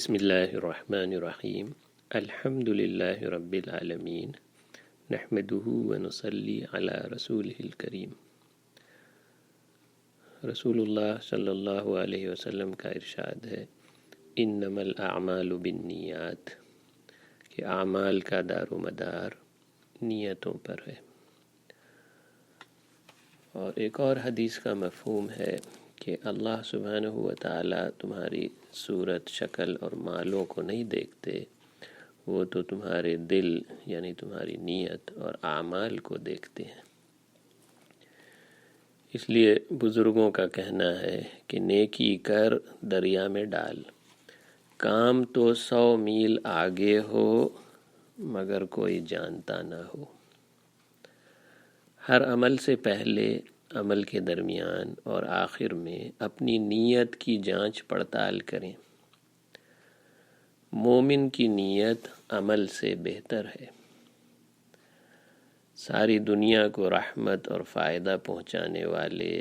بسم اللہ الرحمن الرحیم الحمد للہ رب العالمین نحمده ونصلی علی رسولہ الکریم۔ رسول اللہ صلی اللہ علیہ وسلم کا ارشاد ہے انما الاعمال بالنیات، کہ اعمال کا دار و مدار نیتوں پر ہے۔ اور ایک اور حدیث کا مفہوم ہے کہ اللہ سبحانہ و تعالیٰ تمہاری صورت، شکل اور مالوں کو نہیں دیکھتے، وہ تو تمہارے دل یعنی تمہاری نیت اور اعمال کو دیکھتے ہیں۔ اس لیے بزرگوں کا کہنا ہے کہ نیکی کر دریا میں ڈال، کام تو 100 میل آگے ہو مگر کوئی جانتا نہ ہو۔ ہر عمل سے پہلے، عمل کے درمیان اور آخر میں اپنی نیت کی جانچ پڑتال کریں۔ مومن کی نیت عمل سے بہتر ہے۔ ساری دنیا کو رحمت اور فائدہ پہنچانے والے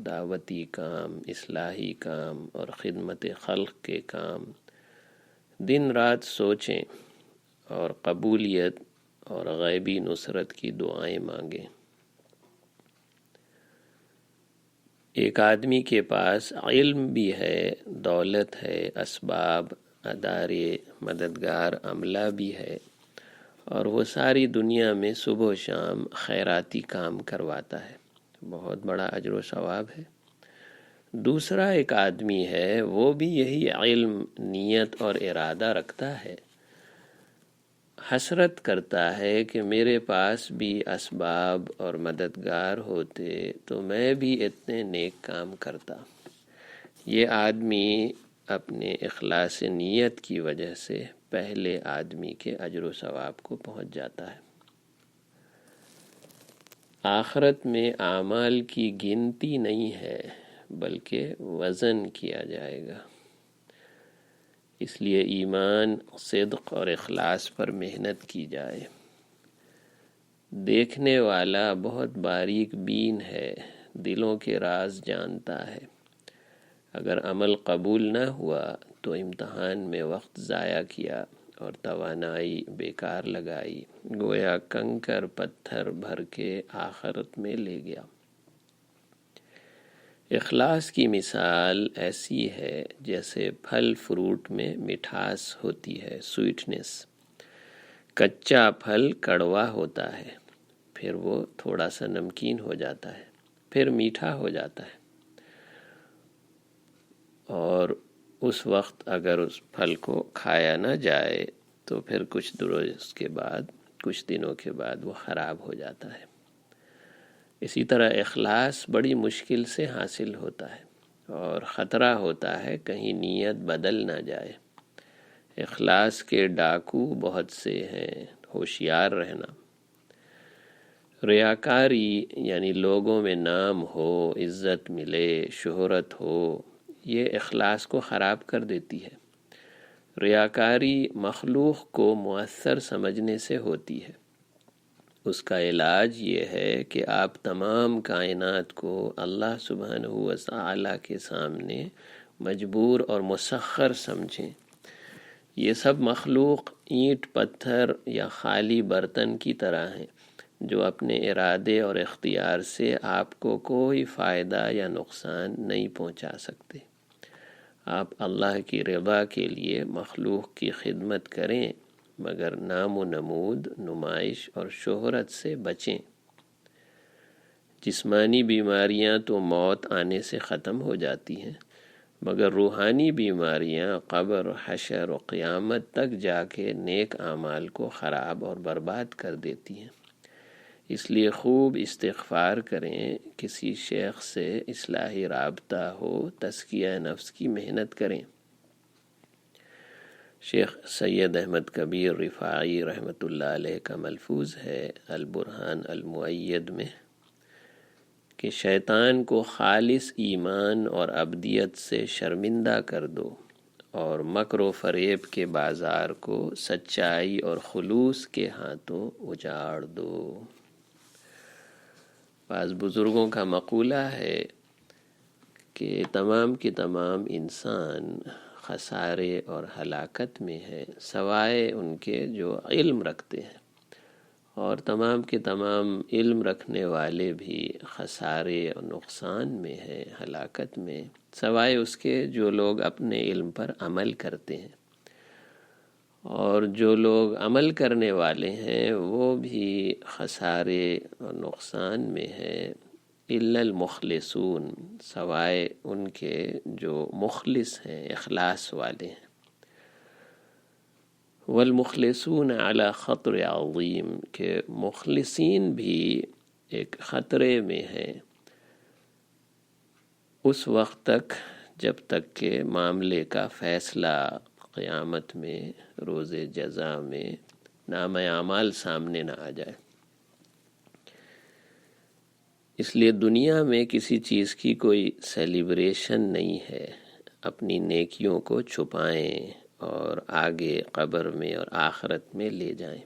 دعوتی کام، اصلاحی کام اور خدمت خلق کے کام دن رات سوچیں اور قبولیت اور غیبی نصرت کی دعائیں مانگیں۔ ایک آدمی کے پاس علم بھی ہے، دولت ہے، اسباب، ادارے، مددگار عملہ بھی ہے، اور وہ ساری دنیا میں صبح و شام خیراتی کام کرواتا ہے، بہت بڑا اجر و ثواب ہے۔ دوسرا ایک آدمی ہے، وہ بھی یہی علم، نیت اور ارادہ رکھتا ہے، حسرت کرتا ہے کہ میرے پاس بھی اسباب اور مددگار ہوتے تو میں بھی اتنے نیک کام کرتا۔ یہ آدمی اپنے اخلاص نیت کی وجہ سے پہلے آدمی کے اجر و ثواب کو پہنچ جاتا ہے۔ آخرت میں اعمال کی گنتی نہیں ہے بلکہ وزن کیا جائے گا۔ اس لیے ایمان، صدق اور اخلاص پر محنت کی جائے۔ دیکھنے والا بہت باریک بین ہے، دلوں کے راز جانتا ہے۔ اگر عمل قبول نہ ہوا تو امتحان میں وقت ضائع کیا اور توانائی بیکار لگائی، گویا کنکر پتھر بھر کے آخرت میں لے گیا۔ اخلاص کی مثال ایسی ہے جیسے پھل فروٹ میں مٹھاس ہوتی ہے، سویٹنس۔ کچا پھل کڑوا ہوتا ہے، پھر وہ تھوڑا سا نمکین ہو جاتا ہے، پھر میٹھا ہو جاتا ہے، اور اس وقت اگر اس پھل کو کھایا نہ جائے تو پھر کچھ دنوں کے بعد وہ خراب ہو جاتا ہے۔ اسی طرح اخلاص بڑی مشکل سے حاصل ہوتا ہے اور خطرہ ہوتا ہے کہیں نیت بدل نہ جائے۔ اخلاص کے ڈاکو بہت سے ہیں، ہوشیار رہنا۔ ریاکاری یعنی لوگوں میں نام ہو، عزت ملے، شہرت ہو، یہ اخلاص کو خراب کر دیتی ہے۔ ریاکاری مخلوق کو مؤثر سمجھنے سے ہوتی ہے۔ اس کا علاج یہ ہے کہ آپ تمام کائنات کو اللہ سبحانہ و تعالیٰ کے سامنے مجبور اور مسخر سمجھیں۔ یہ سب مخلوق اینٹ، پتھر یا خالی برتن کی طرح ہیں جو اپنے ارادے اور اختیار سے آپ کو کوئی فائدہ یا نقصان نہیں پہنچا سکتے۔ آپ اللہ کی رضا کے لیے مخلوق کی خدمت کریں مگر نام و نمود، نمائش اور شہرت سے بچیں۔ جسمانی بیماریاں تو موت آنے سے ختم ہو جاتی ہیں، مگر روحانی بیماریاں قبر، حشر و قیامت تک جا کے نیک اعمال کو خراب اور برباد کر دیتی ہیں۔ اس لیے خوب استغفار کریں، کسی شیخ سے اصلاحی رابطہ ہو، تزکیہ نفس کی محنت کریں۔ شیخ سید احمد کبیر رفاعی رحمۃ اللہ علیہ کا ملفوظ ہے البرہان المؤید میں کہ شیطان کو خالص ایمان اور عبدیت سے شرمندہ کر دو اور مکر و فریب کے بازار کو سچائی اور خلوص کے ہاتھوں اجاڑ دو۔ بعض بزرگوں کا مقولہ ہے کہ تمام کے تمام انسان خسارے اور ہلاکت میں ہیں سوائے ان کے جو علم رکھتے ہیں، اور تمام کے تمام علم رکھنے والے بھی خسارے اور نقصان میں ہیں، ہلاکت میں، سوائے اس کے جو لوگ اپنے علم پر عمل کرتے ہیں، اور جو لوگ عمل کرنے والے ہیں وہ بھی خسارے اور نقصان میں ہیں، الا المخلصون، سوائے ان کے جو مخلص ہیں، اخلاص والے ہیں۔ والمخلصون علی خطر عظیم، کہ مخلصین بھی ایک خطرے میں ہیں اس وقت تک جب تک کہ معاملے کا فیصلہ قیامت میں، روز جزا میں نامہ اعمال سامنے نہ آ جائے۔ اس لیے دنیا میں کسی چیز کی کوئی سیلیبریشن نہیں ہے، اپنی نیکیوں کو چھپائیں اور آگے قبر میں اور آخرت میں لے جائیں۔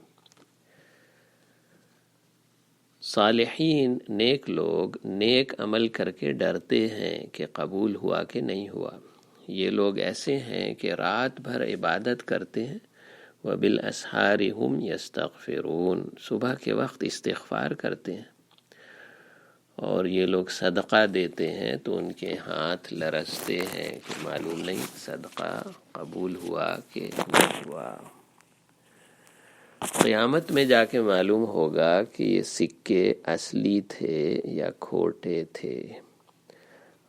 صالحین، نیک لوگ نیک عمل کر کے ڈرتے ہیں کہ قبول ہوا کہ نہیں ہوا۔ یہ لوگ ایسے ہیں کہ رات بھر عبادت کرتے ہیں، وبالاسحار هم یستغفرون، صبح کے وقت استغفار کرتے ہیں، اور یہ لوگ صدقہ دیتے ہیں تو ان کے ہاتھ لرزتے ہیں کہ معلوم نہیں صدقہ قبول ہوا کہ نہیں ہوا۔ قیامت میں جا کے معلوم ہوگا کہ یہ سکے اصلی تھے یا کھوٹے تھے،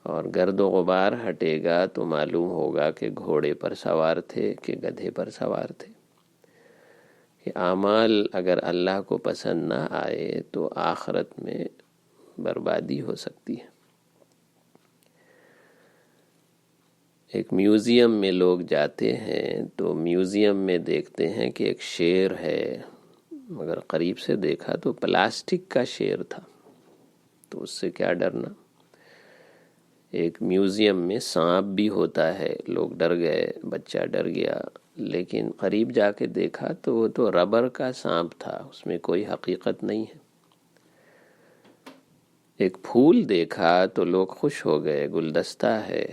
اور گرد و غبار ہٹے گا تو معلوم ہوگا کہ گھوڑے پر سوار تھے کہ گدھے پر سوار تھے۔ کہ اعمال اگر اللہ کو پسند نہ آئے تو آخرت میں بربادی ہو سکتی ہے۔ ایک میوزیم میں لوگ جاتے ہیں تو میوزیم میں دیکھتے ہیں کہ ایک شیر ہے، مگر قریب سے دیکھا تو پلاسٹک کا شیر تھا، تو اس سے کیا ڈرنا۔ ایک میوزیم میں سانپ بھی ہوتا ہے، لوگ ڈر گئے، بچہ ڈر گیا، لیکن قریب جا کے دیکھا تو وہ تو ربر کا سانپ تھا، اس میں کوئی حقیقت نہیں ہے۔ ایک پھول دیکھا تو لوگ خوش ہو گئے، گلدستہ ہے،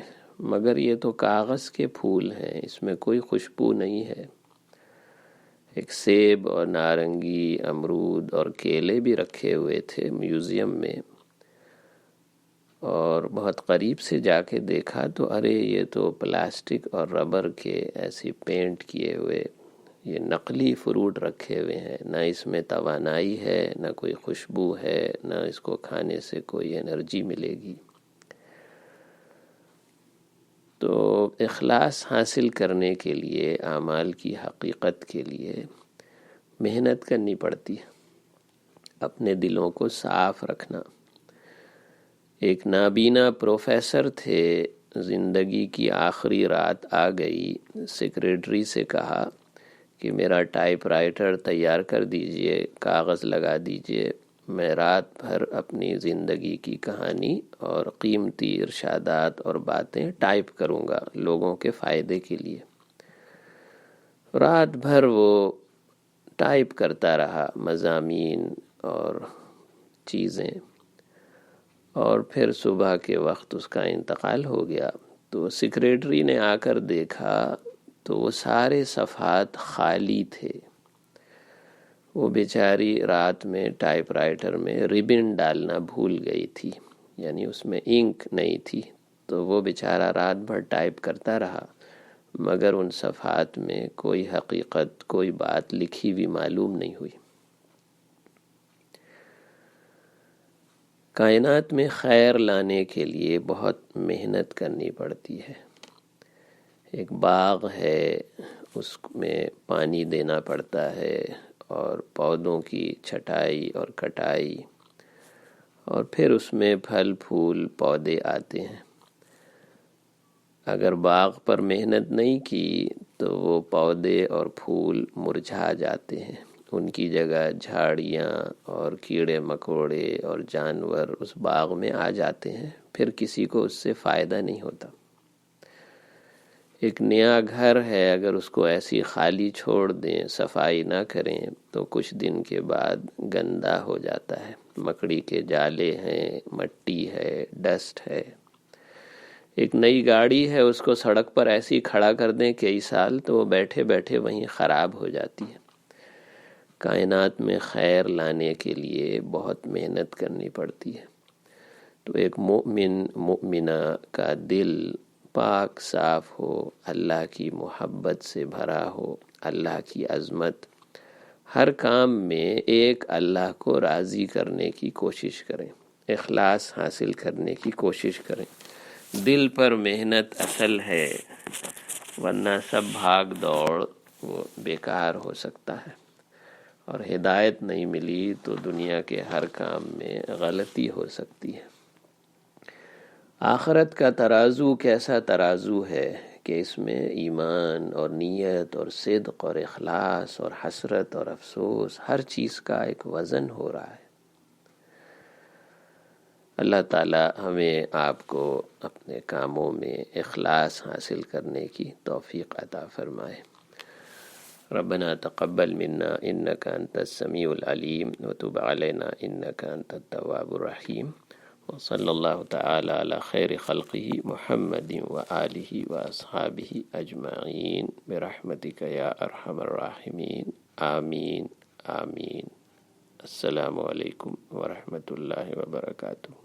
مگر یہ تو کاغذ کے پھول ہیں، اس میں کوئی خوشبو نہیں ہے۔ ایک سیب اور نارنگی، امرود اور کیلے بھی رکھے ہوئے تھے میوزیم میں، اور بہت قریب سے جا کے دیکھا تو ارے یہ تو پلاسٹک اور ربر کے ایسے پینٹ کیے ہوئے یہ نقلی فروٹ رکھے ہوئے ہیں، نہ اس میں توانائی ہے، نہ کوئی خوشبو ہے، نہ اس کو کھانے سے کوئی انرجی ملے گی۔ تو اخلاص حاصل کرنے کے لیے، اعمال کی حقیقت کے لیے محنت کرنی پڑتی ہے، اپنے دلوں کو صاف رکھنا۔ ایک نابینا پروفیسر تھے، زندگی کی آخری رات آ گئی، سیکریٹری سے کہا کہ میرا ٹائپ رائٹر تیار کر دیجئے، کاغذ لگا دیجئے، میں رات بھر اپنی زندگی کی کہانی اور قیمتی ارشادات اور باتیں ٹائپ کروں گا لوگوں کے فائدے کے لیے۔ رات بھر وہ ٹائپ کرتا رہا مضامین اور چیزیں، اور پھر صبح کے وقت اس کا انتقال ہو گیا۔ تو سیکریٹری نے آ کر دیکھا تو وہ سارے صفحات خالی تھے۔ وہ بیچاری رات میں ٹائپ رائٹر میں ربن ڈالنا بھول گئی تھی، یعنی اس میں انک نہیں تھی، تو وہ بیچارہ رات بھر ٹائپ کرتا رہا، مگر ان صفحات میں کوئی حقیقت، کوئی بات لکھی ہوئی معلوم نہیں ہوئی۔ کائنات میں خیر لانے کے لیے بہت محنت کرنی پڑتی ہے۔ ایک باغ ہے، اس میں پانی دینا پڑتا ہے، اور پودوں کی چھٹائی اور کٹائی، اور پھر اس میں پھل پھول پودے آتے ہیں۔ اگر باغ پر محنت نہیں کی تو وہ پودے اور پھول مرجھا جاتے ہیں، ان کی جگہ جھاڑیاں اور کیڑے مکوڑے اور جانور اس باغ میں آ جاتے ہیں، پھر کسی کو اس سے فائدہ نہیں ہوتا۔ ایک نیا گھر ہے، اگر اس کو ایسی خالی چھوڑ دیں، صفائی نہ کریں تو کچھ دن کے بعد گندا ہو جاتا ہے، مکڑی کے جالے ہیں، مٹی ہے، ڈسٹ ہے۔ ایک نئی گاڑی ہے، اس کو سڑک پر ایسے ہی کھڑا کر دیں کئی سال تو وہ بیٹھے بیٹھے وہیں خراب ہو جاتی ہے۔ کائنات میں خیر لانے کے لیے بہت محنت کرنی پڑتی ہے۔ تو ایک مؤمنہ کا دل پاک صاف ہو، اللہ کی محبت سے بھرا ہو، اللہ کی عظمت، ہر کام میں ایک اللہ کو راضی کرنے کی کوشش کریں، اخلاص حاصل کرنے کی کوشش کریں۔ دل پر محنت اصل ہے، ورنہ سب بھاگ دوڑ وہ بیکار ہو سکتا ہے، اور ہدایت نہیں ملی تو دنیا کے ہر کام میں غلطی ہو سکتی ہے۔ آخرت کا ترازو کیسا ترازو ہے کہ اس میں ایمان اور نیت اور صدق اور اخلاص اور حسرت اور افسوس، ہر چیز کا ایک وزن ہو رہا ہے۔ اللہ تعالی ہمیں آپ کو اپنے کاموں میں اخلاص حاصل کرنے کی توفیق عطا فرمائے۔ ربنا تقبل منا انك انت السميع العليم وتب علينا انك انت التواب الرحيم، وصلى الله تعالى على خير خلقه محمد وآله وأصحابه أجمعين برحمتك يا أرحم الراحمين، آمين آمين۔ السلام علیکم ورحمۃ اللہ وبرکاتہ۔